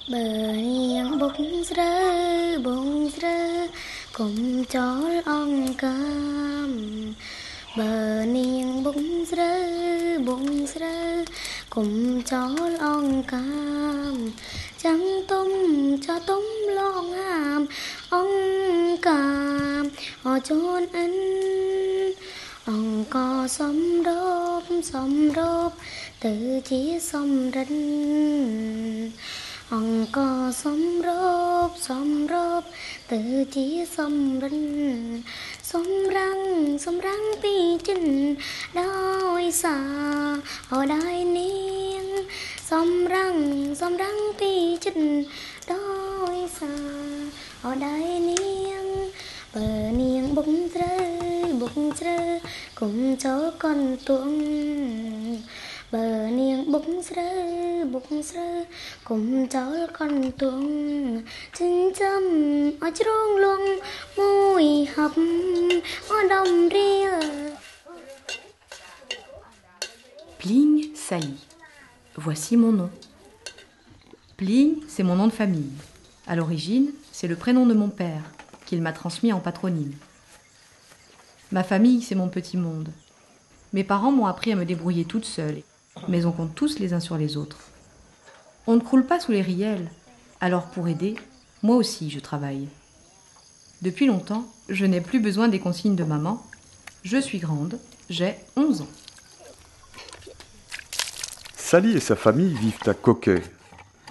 Bờ niang bông rơ cùng chó ong cam bờ niang bông rơ cùng chó ong cam trắng tôm cho tôm lon hàm ong cam họ chôn ăn ong co xóm đốp từ chí xóm rinh ong co xóm rốp từ chí xóm rinh xóm răng pi chân đôi xa ở đại niên xóm răng pi chân đôi xa ở đại niên bờ niên bụng rơ cùng chó con tuồng bờ niên bụng rơ cùng chó con tuồng chân châm ở trong luồng mùi hấp ở đồng ria. Pling Sali. Voici mon nom. Pling, c'est mon nom de famille. À l'origine, c'est le prénom de mon père, qu'il m'a transmis en patronyme. Ma famille, c'est mon petit monde. Mes parents m'ont appris à me débrouiller toute seule, mais on compte tous les uns sur les autres. On ne croule pas sous les riels, alors pour aider, moi aussi je travaille. Depuis longtemps, je n'ai plus besoin des consignes de maman. Je suis grande, j'ai 11 ans. Sali et sa famille vivent à Ko Khe,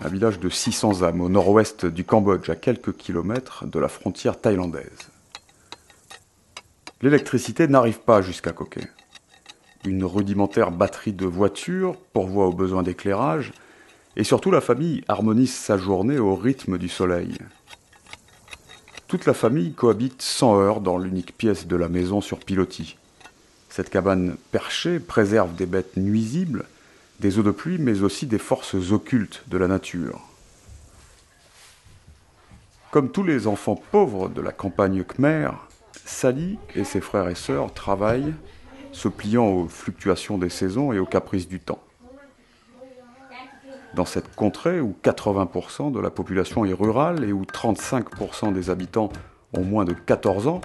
un village de 600 âmes au nord-ouest du Cambodge, à quelques kilomètres de la frontière thaïlandaise. L'électricité n'arrive pas jusqu'à Ko Khe. Une rudimentaire batterie de voitures pourvoit aux besoins d'éclairage, et surtout la famille harmonise sa journée au rythme du soleil. Toute la famille cohabite sans heurts dans l'unique pièce de la maison sur pilotis. Cette cabane perchée préserve des bêtes nuisibles, des eaux de pluie, mais aussi des forces occultes de la nature. Comme tous les enfants pauvres de la campagne khmer, Sali et ses frères et sœurs travaillent, se pliant aux fluctuations des saisons et aux caprices du temps. Dans cette contrée où 80% de la population est rurale et où 35% des habitants ont moins de 14 ans,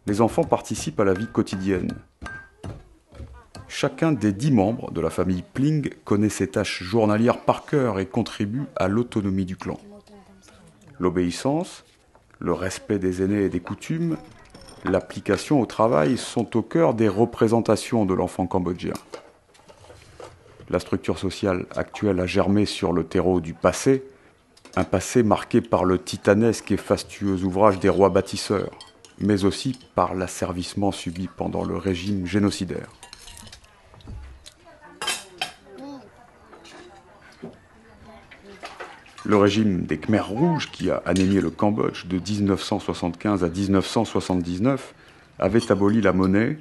les enfants participent à la vie quotidienne. Chacun des 10 membres de la famille Pling connaît ses tâches journalières par cœur et contribue à l'autonomie du clan. L'obéissance, le respect des aînés et des coutumes, l'application au travail sont au cœur des représentations de l'enfant cambodgien. La structure sociale actuelle a germé sur le terreau du passé, un passé marqué par le titanesque et fastueux ouvrage des rois bâtisseurs, mais aussi par l'asservissement subi pendant le régime génocidaire. Le régime des Khmers rouges, qui a anémié le Cambodge de 1975 à 1979, avait aboli la monnaie,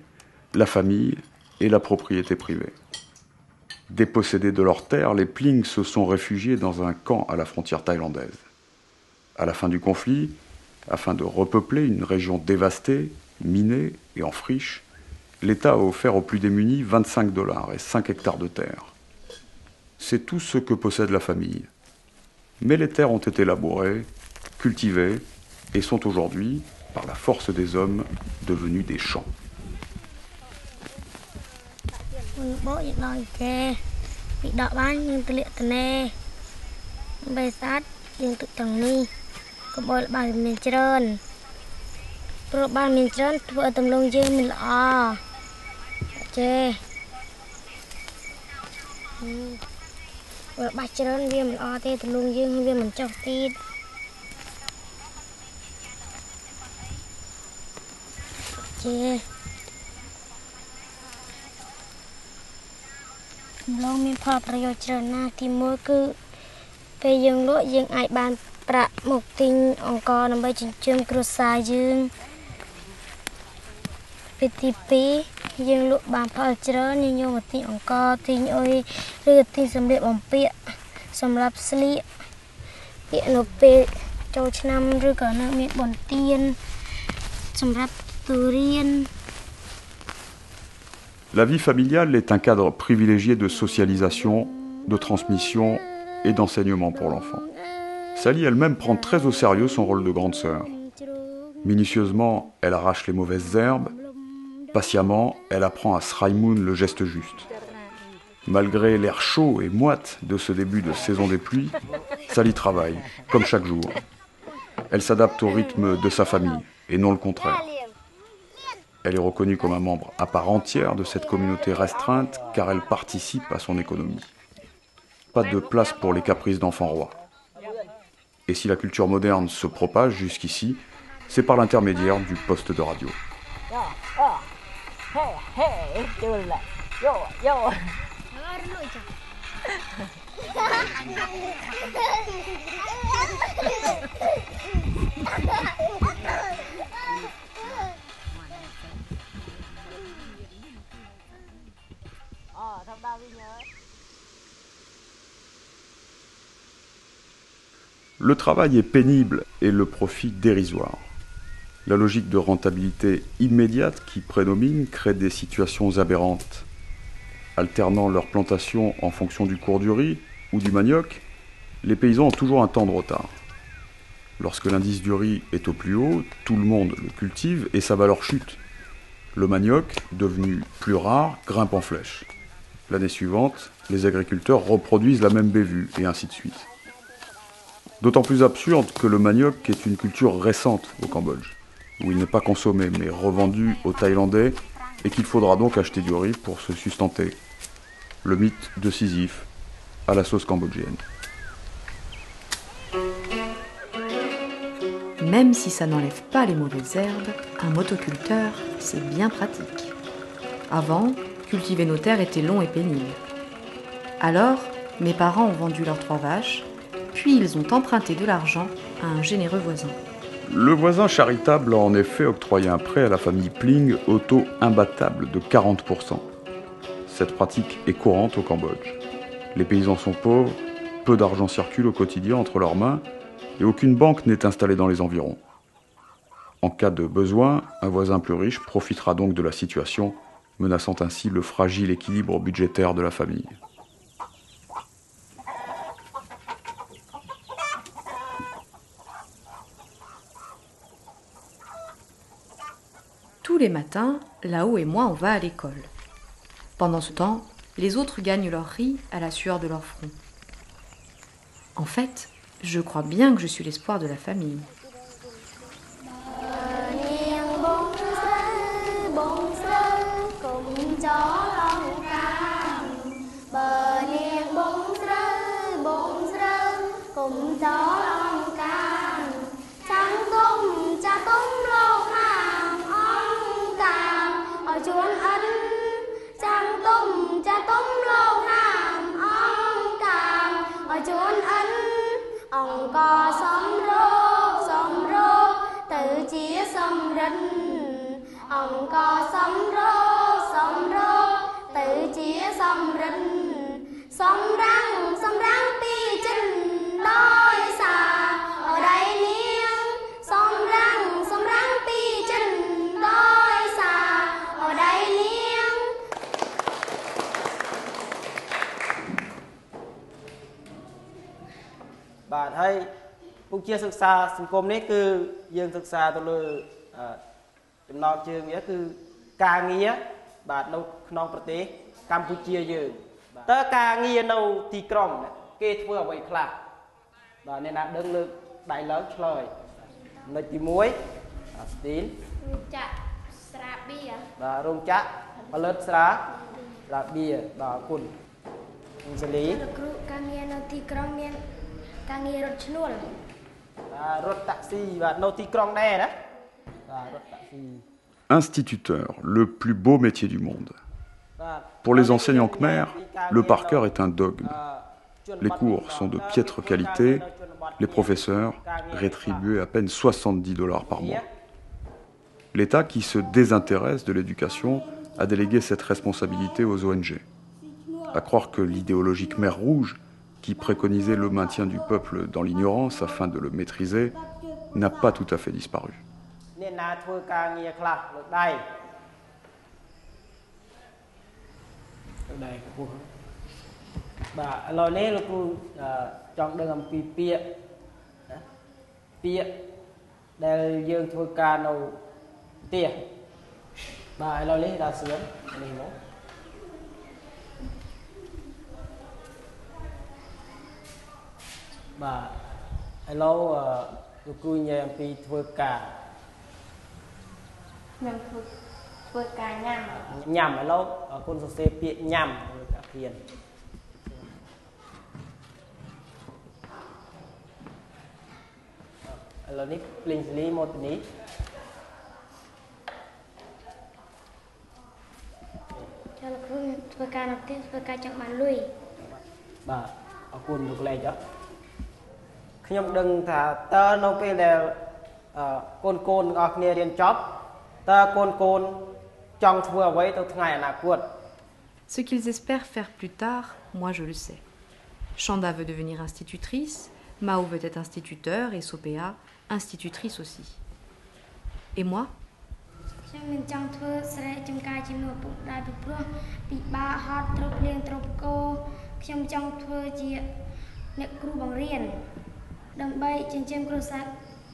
la famille et la propriété privée. Dépossédés de leurs terres, les Pling se sont réfugiés dans un camp à la frontière thaïlandaise. À la fin du conflit, afin de repeupler une région dévastée, minée et en friche, l'État a offert aux plus démunis 25 $ et 5 hectares de terre. C'est tout ce que possède la famille. Mais les terres ont été labourées, cultivées et sont aujourd'hui, par la force des hommes, devenues des champs. Long mi pha prayo chana ti mo cứ pe dương lụa dương ai ban pra một tinh ông co nằm bay trên trường cua sai dương pe ti pe dương lụa ban pha chana như nhau một tinh ông co tinh ơi rửa tinh sầm đẹp bóng pịa sầm lấp sli pịa nộp pe châu năm rửa cả nơi miệng bồn tiên sầm lấp từ riêng. La vie familiale est un cadre privilégié de socialisation, de transmission et d'enseignement pour l'enfant. Sally elle-même prend très au sérieux son rôle de grande sœur. Minutieusement, elle arrache les mauvaises herbes. Patiemment, elle apprend à Sraimoun le geste juste. Malgré l'air chaud et moite de ce début de saison des pluies, Sally travaille, comme chaque jour. Elle s'adapte au rythme de sa famille, et non le contraire. Elle est reconnue comme un membre à part entière de cette communauté restreinte, car elle participe à son économie. Pas de place pour les caprices d'enfants rois. Et si la culture moderne se propage jusqu'ici, c'est par l'intermédiaire du poste de radio. Le travail est pénible et le profit dérisoire. La logique de rentabilité immédiate qui prédomine crée des situations aberrantes. Alternant leur plantation en fonction du cours du riz ou du manioc, les paysans ont toujours un temps de retard. Lorsque l'indice du riz est au plus haut, tout le monde le cultive et sa valeur chute. Le manioc, devenu plus rare, grimpe en flèche. L'année suivante, les agriculteurs reproduisent la même bévue, et ainsi de suite. D'autant plus absurde que le manioc est une culture récente au Cambodge, où il n'est pas consommé mais revendu aux Thaïlandais et qu'il faudra donc acheter du riz pour se sustenter. Le mythe de Sisyphe à la sauce cambodgienne. Même si ça n'enlève pas les mauvaises herbes, un motoculteur, c'est bien pratique. Avant, cultiver nos terres était long et pénible. Alors, mes parents ont vendu leurs 3 vaches, puis ils ont emprunté de l'argent à un généreux voisin. Le voisin charitable a en effet octroyé un prêt à la famille Pling au taux imbattable de 40%. Cette pratique est courante au Cambodge. Les paysans sont pauvres, peu d'argent circule au quotidien entre leurs mains et aucune banque n'est installée dans les environs. En cas de besoin, un voisin plus riche profitera donc de la situation, menaçant ainsi le fragile équilibre budgétaire de la famille. Tous les matins, Lao et moi, on va à l'école. Pendant ce temps, les autres gagnent leur riz à la sueur de leur front. En fait, je crois bien que je suis l'espoir de la famille. Bạn hay cũng chiaศึกษาสังคมนี้คือយើងศึกษาទៅលើចំណងជើងវាគឺការងារបាទនៅក្នុងប្រទេសកម្ពុជាយើងតើការងារនៅទីក្រុងគេធ្វើអ្វីខ្លះបាទអ្នកណាដឹងលើកដៃឡើងឆ្លើយចំណុចទី1ស្ទីនរោងចក្រស្រាបៀរបាទរោងចក្រផលិតស្រាបៀរបាទអរគុណលោកសេលីលោកគ្រូការងារនៅទីក្រុងមានការងាររថឈ្នួលរថតាក់ស៊ីបាទនៅទីក្រុងដែរណាបាទរថតាក់ស៊ី Instituteur, le plus beau métier du monde. Pour les enseignants khmers, le par cœur est un dogme. Les cours sont de piètre qualité, les professeurs rétribués à peine $70 par mois. L'État, qui se désintéresse de l'éducation, a délégué cette responsabilité aux ONG. À croire que l'idéologie Khmer rouge, qui préconisait le maintien du peuple dans l'ignorance afin de le maîtriser, n'a pas tout à fait disparu. ពាក្យដែលយើងធ្វើការនៅផ្ទះបាទឥឡូវនេះដល់សួននេះមកបាទឥឡូវលោកគ្រូនិយាយអំពីធ្វើការ ខ្ញុំធ្វើការញ៉ាំ ញ៉ាំឥឡូវគុណសរសេរពាក្យញ៉ាំលើអាគៀនឥឡូវនេះភ្លេងសលីមកទីនេះ ចាលោកគ្រូធ្វើការនៅផ្ទះធ្វើការចង់បានលុយ បាទអរគុណលោកលេខខ្ញុំដឹងថាតើនៅពេលដែលកូនទាំងអស់គ្នារៀនចប់តើកូនចង់ធ្វើអ្វីទៅថ្ងៃអនាគត Ce qu'ils espèrent faire plus tard, moi je le sais. Chanda veut devenir institutrice, Mao veut être instituteur et Sopéa institutrice aussi. Et moi? ខ្ញុំមិនចង់ធ្វើស្រែចម្ការជំនួសពុកដែរពីព្រោះពិបាកហត់ត្រូវភ្លៀងត្រូវផ្គរខ្ញុំចង់ធ្វើជាអ្នកគ្រូបង្រៀនដើម្បីចិញ្ចឹមគ្រួសារ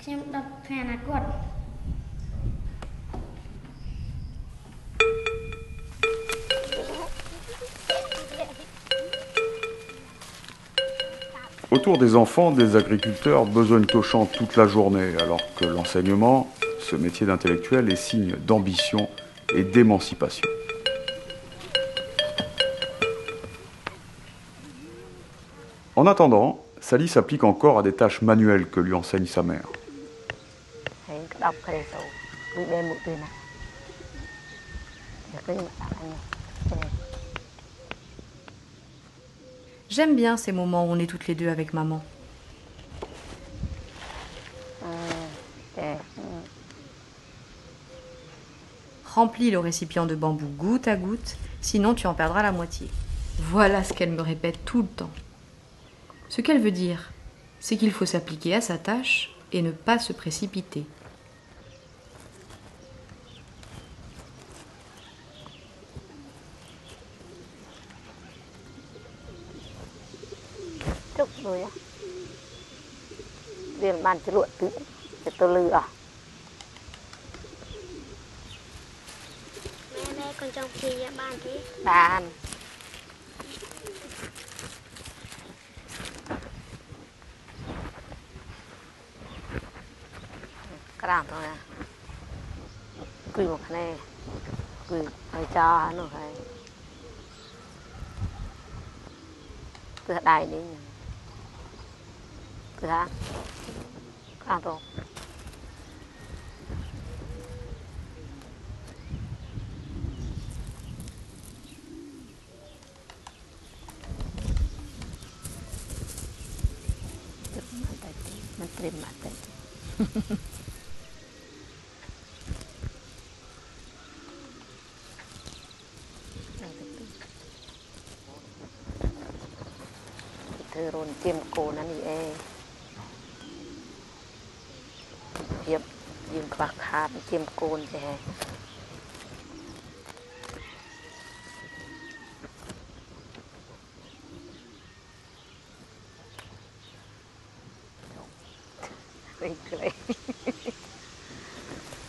ខ្ញុំដល់ថ្ងៃអនាគត Autour des enfants, des agriculteurs besognent au champ toute la journée, alors que l'enseignement, ce métier d'intellectuel, est signe d'ambition et d'émancipation. En attendant, Sally s'applique encore à des tâches manuelles que lui enseigne sa mère. J'aime bien ces moments où on est toutes les deux avec maman. Remplis le récipient de bambou goutte à goutte, sinon tu en perdras la moitié. Voilà ce qu'elle me répète tout le temps. Ce qu'elle veut dire, c'est qu'il faut s'appliquer à sa tâche et ne pas se précipiter. con trong khi ban thế Ban cái đàn thôi à quỳ một cái này quỳ hơi cho nó phải cứ đài đi cứ hả cái đàn thôi terima kasih. Thưa rôn chiêm cô nó đi hiệp dương bạc hạt chiêm côn chứ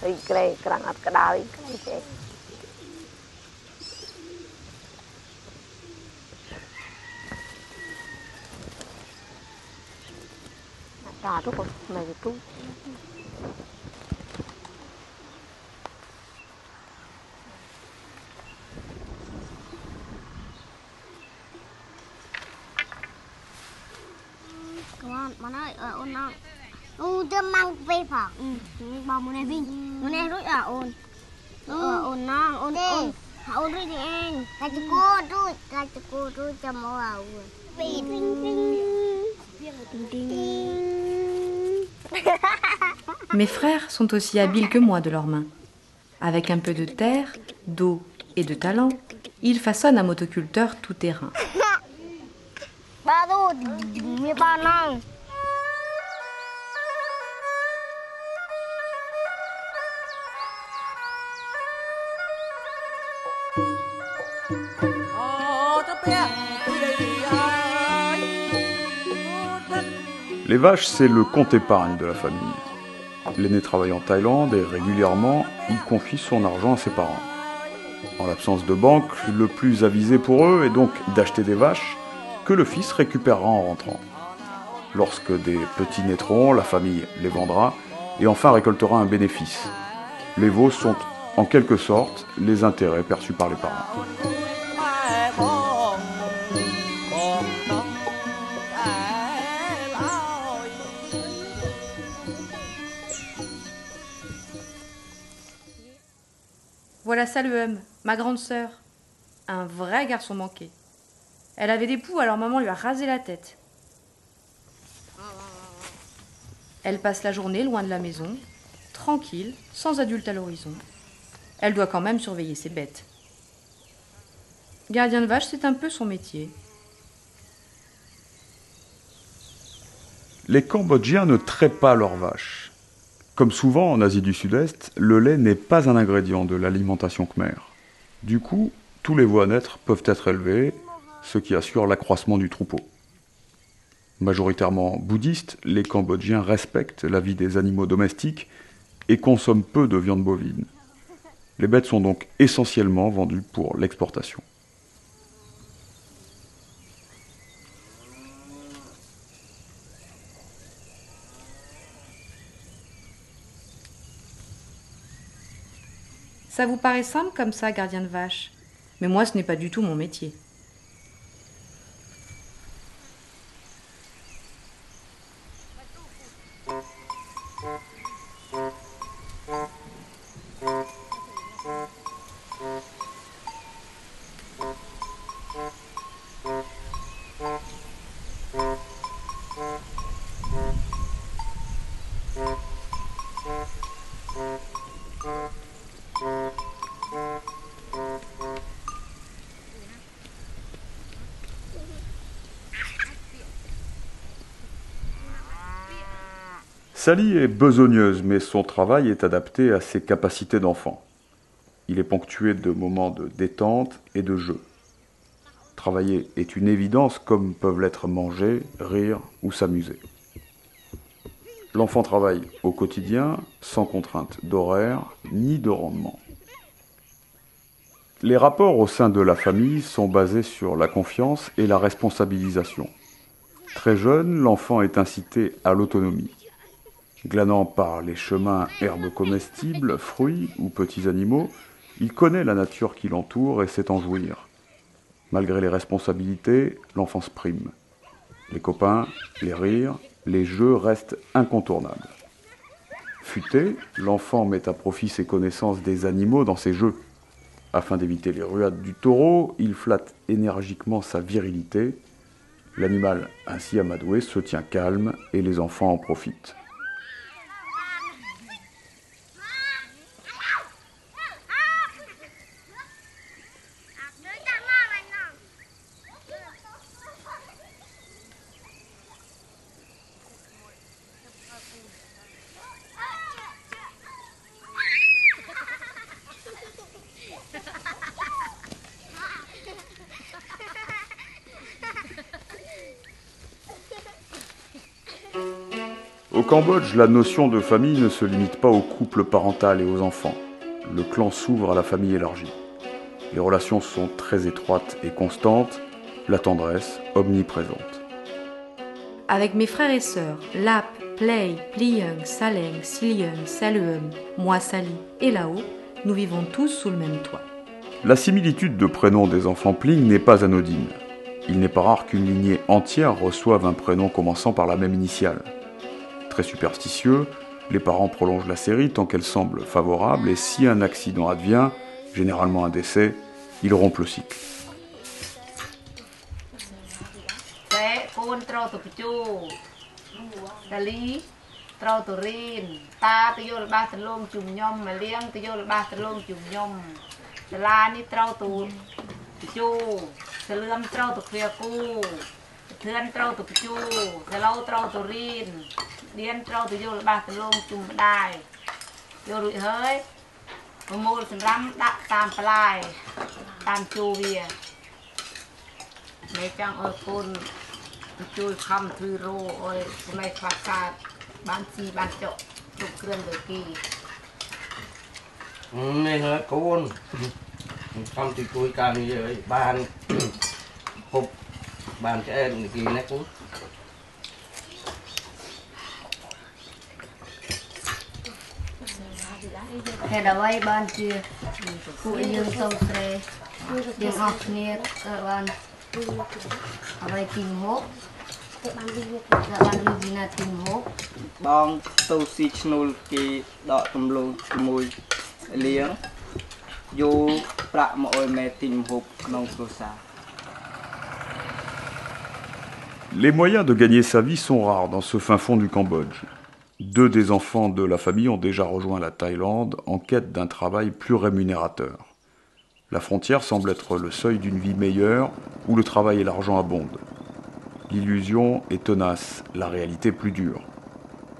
Iklay kerang at kadali iklay ta tu con mày tu Come on, bạn ơi, ôn nào. Tôi mang về phẳng. Bảo một này Vinh. Một này rút ôn. Ôn non, ôn. Ôn rút đi anh. Cái cô rút cho màu ảo. Vinh Mes frères sont aussi habiles que moi de leurs mains. Avec un peu de terre, d'eau et de talent, ils façonnent un motoculteur tout-terrain. Ba đô, mi ba non. Les vaches, c'est le compte épargne de la famille. L'aîné travaille en Thaïlande et régulièrement, il confie son argent à ses parents. En l'absence de banque, le plus avisé pour eux est donc d'acheter des vaches que le fils récupérera en rentrant. Lorsque des petits naîtront, la famille les vendra et enfin récoltera un bénéfice. Les veaux sont en quelque sorte les intérêts perçus par les parents. Voilà Saluum, ma grande sœur. Un vrai garçon manqué. Elle avait des poux, alors maman lui a rasé la tête. Elle passe la journée loin de la maison, tranquille, sans adulte à l'horizon. Elle doit quand même surveiller ses bêtes. Gardien de vache, c'est un peu son métier. Les Cambodgiens ne traient pas leurs vaches. Comme souvent en Asie du Sud-Est, le lait n'est pas un ingrédient de l'alimentation khmer. Du coup, tous les veaux à naître peuvent être élevés, ce qui assure l'accroissement du troupeau. Majoritairement bouddhistes, les Cambodgiens respectent la vie des animaux domestiques et consomment peu de viande bovine. Les bêtes sont donc essentiellement vendues pour l'exportation. Ça vous paraît simple comme ça, gardien de vache? Mais moi, ce n'est pas du tout mon métier. Sally est besogneuse, mais son travail est adapté à ses capacités d'enfant. Il est ponctué de moments de détente et de jeu. Travailler est une évidence comme peuvent l'être manger, rire ou s'amuser. L'enfant travaille au quotidien, sans contrainte d'horaire ni de rendement. Les rapports au sein de la famille sont basés sur la confiance et la responsabilisation. Très jeune, l'enfant est incité à l'autonomie. Glanant par les chemins herbes comestibles, fruits ou petits animaux, il connaît la nature qui l'entoure et sait en jouir. Malgré les responsabilités, l'enfance prime. Les copains, les rires, les jeux restent incontournables. Futé, l'enfant met à profit ses connaissances des animaux dans ses jeux. Afin d'éviter les ruades du taureau, il flatte énergiquement sa virilité. L'animal ainsi amadoué se tient calme et les enfants en profitent. Au Cambodge, la notion de famille ne se limite pas au couple parental et aux enfants. Le clan s'ouvre à la famille élargie. Les relations sont très étroites et constantes, la tendresse omniprésente. Avec mes frères et sœurs, Lap, Play, Pliung, Saleng, Siliung, Saluum, moi Sali et Lao, nous vivons tous sous le même toit. La similitude de prénoms des enfants Pling n'est pas anodine. Il n'est pas rare qu'une lignée entière reçoive un prénom commençant par la même initiale. Très superstitieux, les parents prolongent la série tant qu'elle semble favorable et si un accident advient, généralement un décès, ils rompent le cycle. ជួយខំធ្វើរោអើយសម្លេងខ្វះខាតបានស៊ីបានចុកគ្រប់គ្រាន់ដូចគេ នេះហើយកូនខំជួយការងារអើយបានហូបបានឆ្អែតនេះគេណាកូន ហេតុអ្វីបានជាពួកយើងទៅស្រែយើងអស់គ្នាក៏បានអ្វីទីហូបតែបានលឺពីណាទីហូប បងទៅស៊ីឈ្នួលគេដកទំលូជាមួយលៀងយកប្រាក់មកអុយម៉ែទិញម្ហូបក្នុងគ្រួសារ Les moyens de gagner sa vie sont rares dans ce fin fond du Cambodge. 2 des enfants de la famille ont déjà rejoint la Thaïlande en quête d'un travail plus rémunérateur. La frontière semble être le seuil d'une vie meilleure où le travail et l'argent abondent. L'illusion est tenace, la réalité plus dure.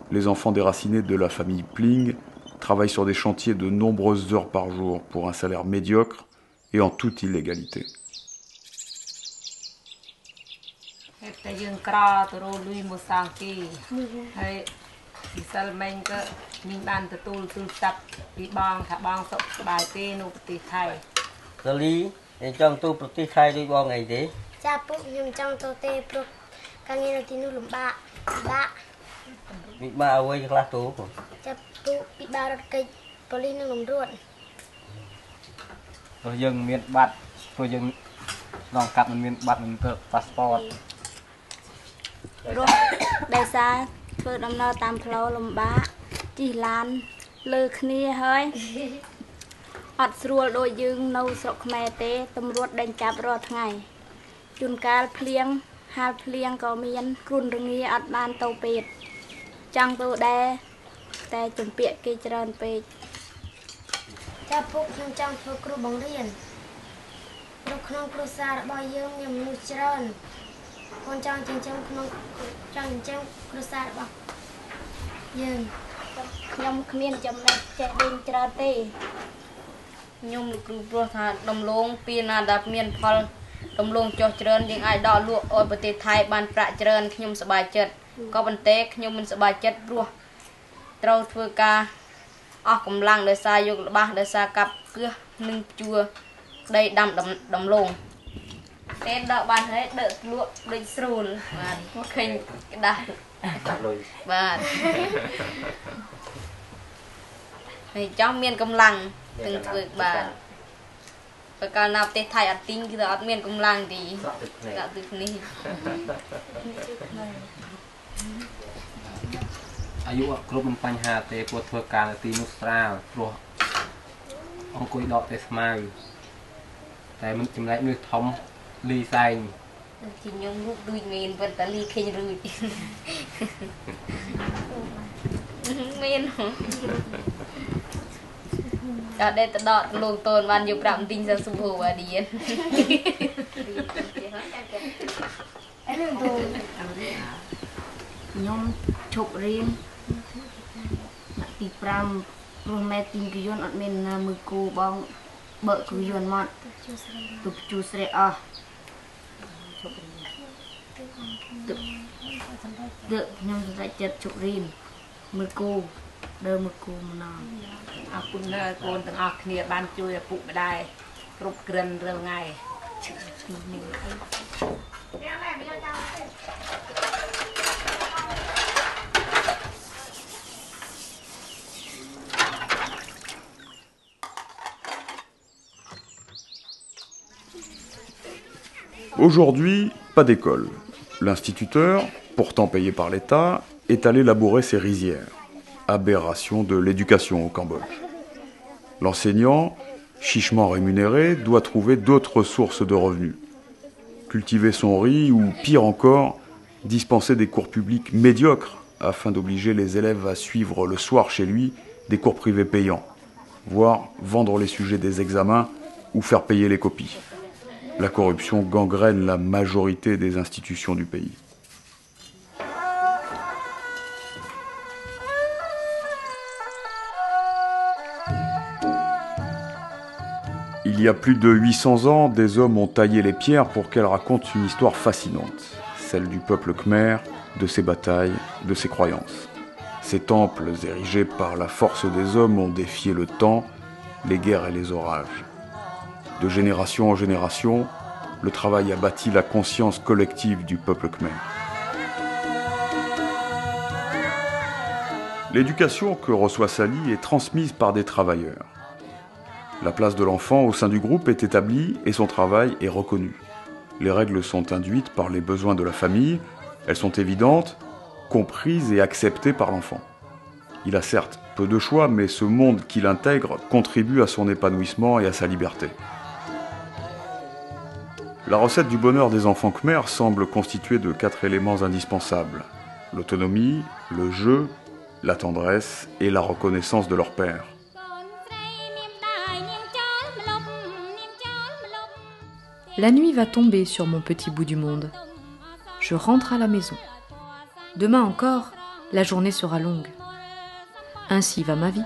Les enfants déracinés de la famille Pling travaillent sur des chantiers de nombreuses heures par jour pour un salaire médiocre et en toute illégalité. តែយើងក្រទៅរលុយមកសាងគេហើយពីសិលមិញក៏មានបានទទួលទូរស័ព្ទពីបងថាបងសុខសប្បាយទេនៅប្រទេសថៃ សាលីឯងចង់ទៅប្រទេសថៃដូចបងអីទេ ចាពួកខ្ញុំចង់ទៅទេព្រោះការងារនៅទីនោះលំបាកពិបាក វិបាកអ្វីខ្លះទៅ ចាពួកពិបាករត់កិច្ចប៉ូលីសនឹងរំរួត ព្រោះយើងមានបាត់ព្រោះយើងឡងកាត់មិនមានបាត់មិនទៅ passport ព្រោះដោយសារធ្វើដំណើរតាមផ្លូវលំបាកជិះឡានលើគ្នាហើយអត់ស្រួលដូចយើងនៅស្រុកខ្មែរទេតម្រួតដេញចាប់រាល់ថ្ងៃជួនកាលភ្លៀងហាលភ្លៀងក៏មានគ្រុនរងាអត់បានទៅពេទ្យចង់ទៅដែរតែជំពាក់គេច្រើនពេក ចាពួកខ្ញុំចង់ធ្វើគ្រូបង្រៀនព្រោះក្នុងគ្រួសាររបស់យើងមានមនុស្សច្រើនកូនចង់ចិញ្ចឹមក្នុងចង់ចិញ្ចឹមគ្រួសាររបស់យើង ខ្ញុំគ្មានចំណេះចេះដេញច្រើនទេ ខ្ញុំលោកគ្រូព្រោះថាដំឡូងពីណាដែលមានផលដំឡូងចុះច្រើនយើងអាចដកលក់ឲ្យប្រទេសថៃបានប្រាក់ច្រើនខ្ញុំសប្បាយចិត្តក៏ប៉ុន្តែខ្ញុំមិនសប្បាយចិត្តព្រោះត្រូវធ្វើការអស់កម្លាំងដោយសារយកល្បះដោយសារកាប់គឿសនិងជួដីដាំដំឡូងតែដកបានហើយដកលក់ដូចស្រួលបាទឃើញក្តាស់បាទ ហើយចង់មានកម្លាំងទាំងធ្វើបាទបើកាលណាប្រទេសថៃអត់ទិញគឺថាអត់មានកម្លាំងទេដាក់ទឹកនេះ អាយុគ្រប់មិនបញ្ហាទេព្រោះធ្វើការនៅទីនោះស្រាលព្រោះអង្គុយដកតែស្មៅតែមិនចំណែកនេះធំលីសែង ជាខ្ញុំរូបដូចមានប៉ុន្តែលីឃើញរួចមាន ដល់ដេតដកលងតូនបានយកប្រាក់ទិញសាសុភវឌីន ខ្ញុំឈប់រៀនទី 5 ព្រោះម៉ែទិញគយន្តអត់មានណាមើលគូបងបើកគយន្តមកទៅជួស្រែអស់ទឹកខ្ញុំសម្រេចចិត្តឈប់រៀនមើលគូដើរមើលគូម្ដងអរគុណដល់កូនទាំងអស់គ្នាបានជួយឪពុកម្ដាយគ្រប់គ្រិនរាល់ថ្ងៃ Aujourd'hui, pas d'école. L'instituteur, pourtant payé par l'État, est allé labourer ses rizières. Aberration de l'éducation au Cambodge. L'enseignant, chichement rémunéré, doit trouver d'autres sources de revenus. Cultiver son riz ou, pire encore, dispenser des cours publics médiocres afin d'obliger les élèves à suivre le soir chez lui des cours privés payants, voire vendre les sujets des examens ou faire payer les copies. La corruption gangrène la majorité des institutions du pays. Il y a plus de 800 ans, des hommes ont taillé les pierres pour qu'elles racontent une histoire fascinante. celle du peuple khmer, de ses batailles, de ses croyances. Ces temples érigés par la force des hommes ont défié le temps, les guerres et les orages. De génération en génération, le travail a bâti la conscience collective du peuple khmer. L'éducation que reçoit Sally est transmise par des travailleurs. La place de l'enfant au sein du groupe est établie et son travail est reconnu. Les règles sont induites par les besoins de la famille, elles sont évidentes, comprises et acceptées par l'enfant. Il a certes peu de choix, mais ce monde qu'il intègre contribue à son épanouissement et à sa liberté. La recette du bonheur des enfants khmers semble constituée de 4 éléments indispensables: l'autonomie, le jeu, la tendresse et la reconnaissance de leur père. La nuit va tomber sur mon petit bout du monde. Je rentre à la maison. Demain encore, la journée sera longue. Ainsi va ma vie.